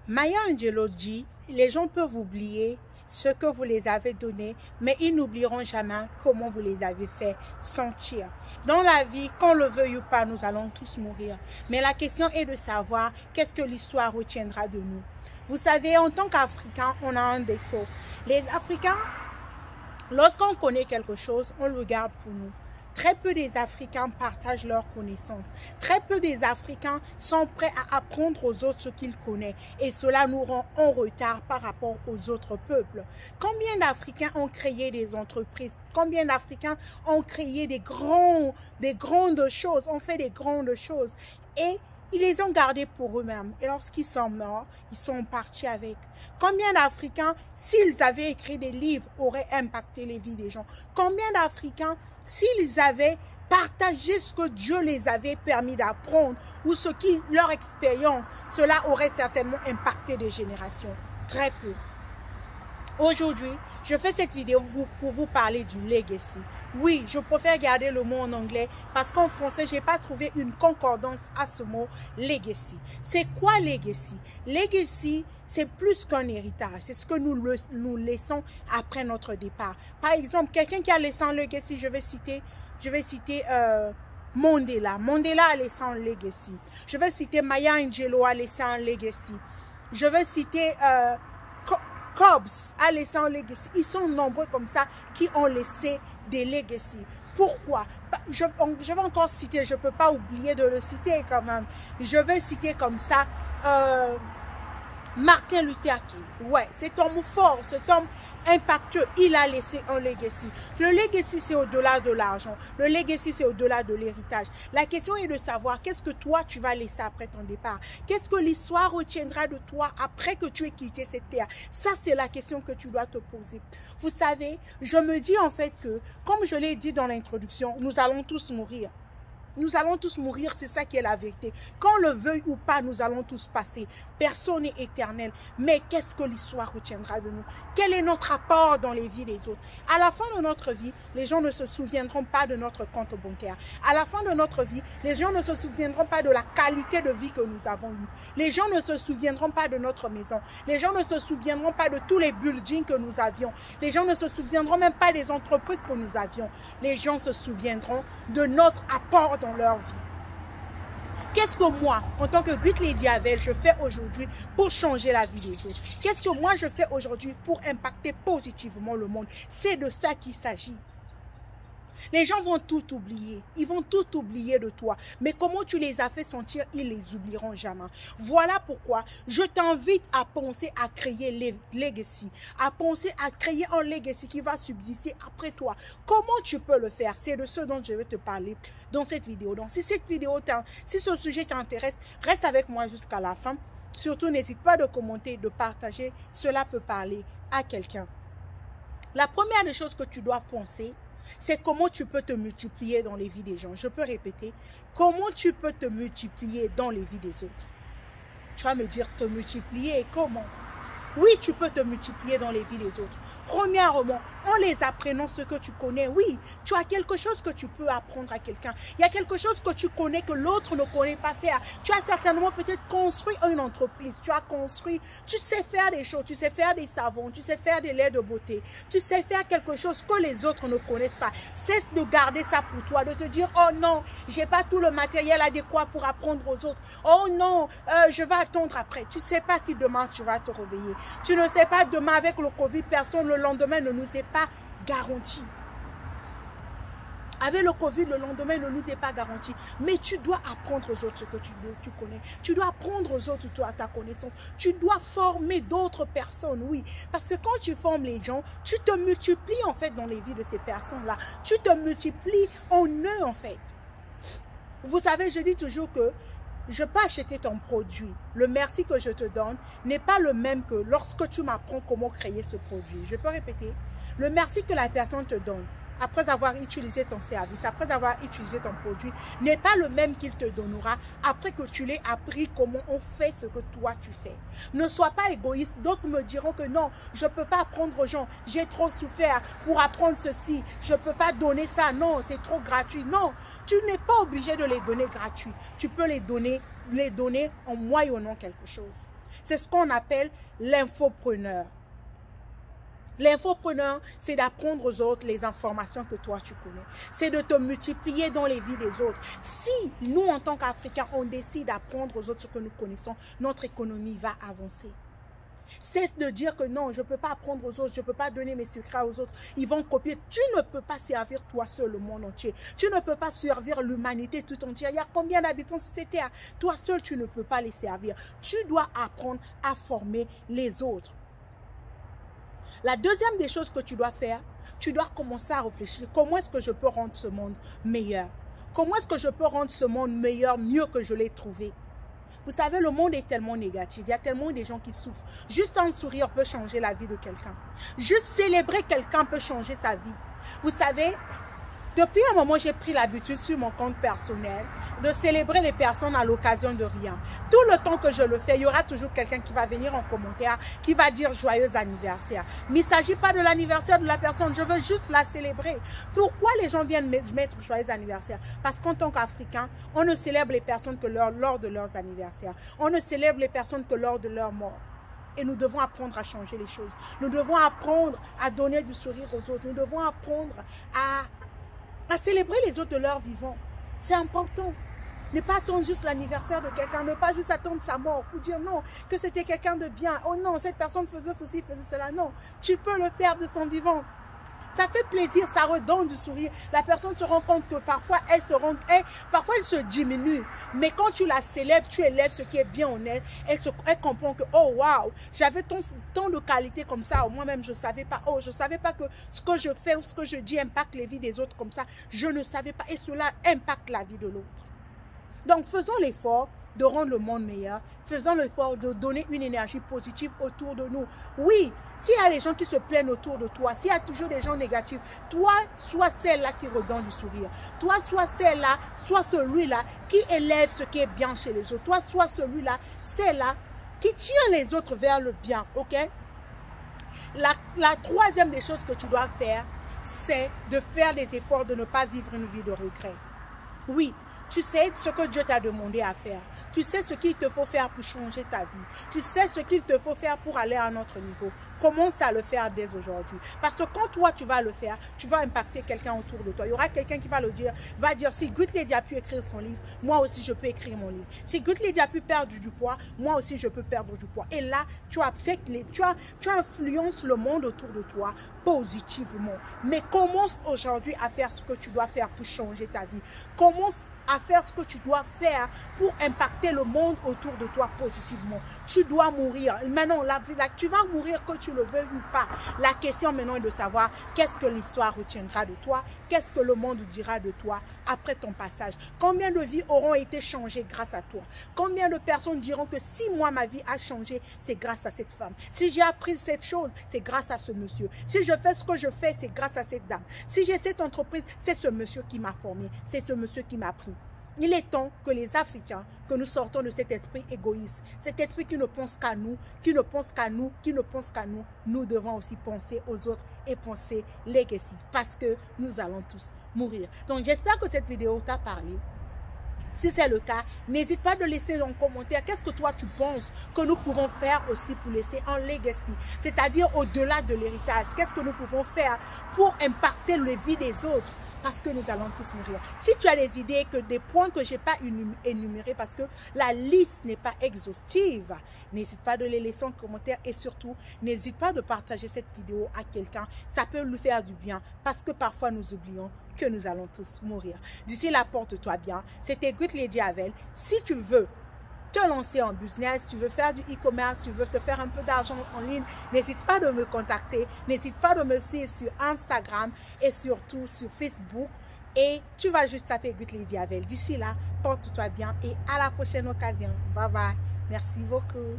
Maya Angelou dit, les gens peuvent oublier ce que vous les avez donné, mais ils n'oublieront jamais comment vous les avez fait sentir. Dans la vie, qu'on le veuille ou pas, nous allons tous mourir. Mais la question est de savoir qu'est-ce que l'histoire retiendra de nous. Vous savez, en tant qu'Africains, on a un défaut. Les Africains, lorsqu'on connaît quelque chose, on le garde pour nous. Très peu des Africains partagent leurs connaissances. Très peu des Africains sont prêts à apprendre aux autres ce qu'ils connaissent. Et cela nous rend en retard par rapport aux autres peuples. Combien d'Africains ont créé des entreprises? Combien d'Africains ont créé des grandes choses, ont fait des grandes choses? Et ils les ont gardés pour eux-mêmes. Et lorsqu'ils sont morts, ils sont partis avec. Combien d'Africains, s'ils avaient écrit des livres, auraient impacté les vies des gens? Combien d'Africains, s'ils avaient partagé ce que Dieu les avait permis d'apprendre ou leur expérience, cela aurait certainement impacté des générations? Très peu. Aujourd'hui, je fais cette vidéo pour vous parler du legacy. Oui, je préfère garder le mot en anglais parce qu'en français, je n'ai pas trouvé une concordance à ce mot legacy. C'est quoi legacy? Legacy, c'est plus qu'un héritage. C'est ce que nous laissons après notre départ. Par exemple, quelqu'un qui a laissé un legacy, je vais citer Mandela. Mandela a laissé un legacy. Je vais citer Maya Angelou a laissé un legacy. Je vais citer Cobbs a laissé un legacy. Ils sont nombreux comme ça qui ont laissé des legacy. Pourquoi? Je vais encore citer, je ne peux pas oublier de le citer quand même. Je vais citer comme ça Martin Luther King. Ouais, cet homme fort, cet homme impactueux, il a laissé un legacy. Le legacy, c'est au-delà de l'argent. Le legacy, c'est au-delà de l'héritage. La question est de savoir qu'est-ce que toi, tu vas laisser après ton départ. Qu'est-ce que l'histoire retiendra de toi après que tu aies quitté cette terre? Ça, c'est la question que tu dois te poser. Vous savez, je me dis en fait que, comme je l'ai dit dans l'introduction, nous allons tous mourir. Nous allons tous mourir, c'est ça qui est la vérité. Qu'on le veuille ou pas, nous allons tous passer. Personne n'est éternel. Mais qu'est-ce que l'histoire retiendra de nous? Quel est notre apport dans les vies des autres? À la fin de notre vie, les gens ne se souviendront pas de notre compte bancaire. À la fin de notre vie, les gens ne se souviendront pas de la qualité de vie que nous avons eue. Les gens ne se souviendront pas de notre maison. Les gens ne se souviendront pas de tous les buildings que nous avions. Les gens ne se souviendront même pas des entreprises que nous avions. Les gens se souviendront de notre apport dans leur vie. Qu'est-ce que moi, en tant que Great Lady Avel, je fais aujourd'hui pour changer la vie des autres? Qu'est-ce que moi je fais aujourd'hui pour impacter positivement le monde? C'est de ça qu'il s'agit. Les gens vont tout oublier. Ils vont tout oublier de toi. Mais comment tu les as fait sentir, ils les oublieront jamais. Voilà pourquoi je t'invite à penser à créer les legacy. À penser à créer un legacy qui va subsister après toi. Comment tu peux le faire? C'est de ce dont je vais te parler dans cette vidéo. Donc, si ce sujet t'intéresse, reste avec moi jusqu'à la fin. Surtout, n'hésite pas de commenter, de partager. Cela peut parler à quelqu'un. La première des choses que tu dois penser, c'est comment tu peux te multiplier dans les vies des gens. Je peux répéter, comment tu peux te multiplier dans les vies des autres? Tu vas me dire, te multiplier, comment? Oui, tu peux te multiplier dans les vies des autres. Premièrement, en les apprenant ce que tu connais, oui, tu as quelque chose que tu peux apprendre à quelqu'un. Il y a quelque chose que tu connais que l'autre ne connaît pas faire. Tu as certainement peut-être construit une entreprise. Tu sais faire des choses, tu sais faire des savons, tu sais faire des laits de beauté. Tu sais faire quelque chose que les autres ne connaissent pas. Cesse de garder ça pour toi, de te dire, oh non, j'ai pas tout le matériel adéquat pour apprendre aux autres. Oh non, je vais attendre après. Tu sais pas si demain tu vas te réveiller. Tu ne sais pas demain avec le Covid, personne le lendemain ne nous est pas garanti. Avec le Covid, le lendemain ne nous est pas garanti. Mais tu dois apprendre aux autres ce que tu connais. Tu dois apprendre aux autres ta connaissance. Tu dois former d'autres personnes, oui. Parce que quand tu formes les gens, tu te multiplies en fait dans les vies de ces personnes-là. Tu te multiplies en eux en fait. Vous savez, je dis toujours que je peux acheter ton produit. Le merci que je te donne n'est pas le même que lorsque tu m'apprends comment créer ce produit. Je peux répéter. Le merci que la personne te donne après avoir utilisé ton service, après avoir utilisé ton produit, n'est pas le même qu'il te donnera après que tu l'aies appris comment on fait ce que toi tu fais. Ne sois pas égoïste. D'autres me diront que non, je ne peux pas apprendre aux gens. J'ai trop souffert pour apprendre ceci. Je ne peux pas donner ça. Non, c'est trop gratuit. Non, tu n'es pas obligé de les donner gratuits. Tu peux les donner en moyennant quelque chose. C'est ce qu'on appelle l'infopreneur. L'infopreneur, c'est d'apprendre aux autres les informations que toi tu connais. C'est de te multiplier dans les vies des autres. Si nous, en tant qu'Africains, on décide d'apprendre aux autres ce que nous connaissons, notre économie va avancer. Cesse de dire que non, je ne peux pas apprendre aux autres, je ne peux pas donner mes secrets aux autres. Ils vont copier. Tu ne peux pas servir toi seul le monde entier. Tu ne peux pas servir l'humanité tout entière. Il y a combien d'habitants sur cette terre? Toi seul, tu ne peux pas les servir. Tu dois apprendre à former les autres. La deuxième des choses que tu dois faire, tu dois commencer à réfléchir. Comment est-ce que je peux rendre ce monde meilleur? Comment est-ce que je peux rendre ce monde meilleur, mieux que je l'ai trouvé? Vous savez, le monde est tellement négatif. Il y a tellement de gens qui souffrent. Juste un sourire peut changer la vie de quelqu'un. Juste célébrer quelqu'un peut changer sa vie. Vous savez, depuis un moment, j'ai pris l'habitude sur mon compte personnel de célébrer les personnes à l'occasion de rien. Tout le temps que je le fais, il y aura toujours quelqu'un qui va venir en commentaire, qui va dire joyeux anniversaire. Mais il ne s'agit pas de l'anniversaire de la personne, je veux juste la célébrer. Pourquoi les gens viennent mettre joyeux anniversaire? Parce qu'en tant qu'Africains, on ne célèbre les personnes que lors de leurs anniversaires. On ne célèbre les personnes que lors de leur mort. Et nous devons apprendre à changer les choses. Nous devons apprendre à donner du sourire aux autres. Nous devons apprendre à célébrer les autres de leur vivant. C'est important. Ne pas attendre juste l'anniversaire de quelqu'un, ne pas juste attendre sa mort pour dire non, que c'était quelqu'un de bien. Oh non, cette personne faisait ceci, faisait cela. Non, tu peux le faire de son vivant. Ça fait plaisir, ça redonne du sourire. La personne se rend compte que parfois elle se diminue. Mais quand tu la célèbres, tu élèves ce qui est bien en elle. Elle comprend que, oh waouh, j'avais tant de qualités comme ça. Moi-même, je ne savais pas. Oh, je ne savais pas que ce que je fais ou ce que je dis impacte les vies des autres comme ça. Je ne savais pas. Et cela impacte la vie de l'autre. Donc, faisons l'effort de rendre le monde meilleur. Faisons l'effort de donner une énergie positive autour de nous. Oui, s'il y a des gens qui se plaignent autour de toi, s'il y a toujours des gens négatifs, toi, sois celle-là qui redonne du sourire. Toi, sois celle-là, sois celui-là qui élève ce qui est bien chez les autres. Toi, sois celui-là, celle-là qui tire les autres vers le bien, ok? La troisième des choses que tu dois faire, c'est de faire des efforts de ne pas vivre une vie de regret. Oui. Tu sais ce que Dieu t'a demandé à faire. Tu sais ce qu'il te faut faire pour changer ta vie. Tu sais ce qu'il te faut faire pour aller à un autre niveau. Commence à le faire dès aujourd'hui. Parce que quand toi, tu vas le faire, tu vas impacter quelqu'un autour de toi. Il y aura quelqu'un qui va le dire, va dire, si Gut Lady a pu écrire son livre, moi aussi je peux écrire mon livre. Si Gut Lady a pu perdre du poids, moi aussi je peux perdre du poids. Et là, tu influences le monde autour de toi positivement. Mais commence aujourd'hui à faire ce que tu dois faire pour changer ta vie. Commence à faire ce que tu dois faire pour impacter le monde autour de toi positivement. Tu dois mourir. Maintenant, tu vas mourir que tu le veuilles ou pas. La question maintenant est de savoir qu'est-ce que l'histoire retiendra de toi, qu'est-ce que le monde dira de toi après ton passage. Combien de vies auront été changées grâce à toi? Combien de personnes diront que si moi, ma vie a changé, c'est grâce à cette femme. Si j'ai appris cette chose, c'est grâce à ce monsieur. Si je fais ce que je fais, c'est grâce à cette dame. Si j'ai cette entreprise, c'est ce monsieur qui m'a formé, c'est ce monsieur qui m'a appris. Il est temps que les Africains, que nous sortons de cet esprit égoïste, cet esprit qui ne pense qu'à nous, qui ne pense qu'à nous, qui ne pense qu'à nous. Nous devons aussi penser aux autres et penser legacy, parce que nous allons tous mourir. Donc j'espère que cette vidéo t'a parlé. Si c'est le cas, n'hésite pas de laisser en commentaire qu'est-ce que toi tu penses que nous pouvons faire aussi pour laisser un legacy, c'est-à-dire au-delà de l'héritage. Qu'est-ce que nous pouvons faire pour impacter les vies des autres? Parce que nous allons tous mourir. Si tu as des idées, que des points que je n'ai pas énumérés, parce que la liste n'est pas exhaustive, n'hésite pas de les laisser en commentaire et surtout, n'hésite pas de partager cette vidéo à quelqu'un. Ça peut lui faire du bien parce que parfois nous oublions que nous allons tous mourir. D'ici là, porte-toi bien. C'était Gut Lady Avel. Si tu veux te lancer en business, tu veux faire du e-commerce, tu veux te faire un peu d'argent en ligne, n'hésite pas de me contacter, n'hésite pas de me suivre sur Instagram et surtout sur Facebook et tu vas juste taper Gut Lady Avel. D'ici là, porte-toi bien et à la prochaine occasion. Bye bye. Merci beaucoup.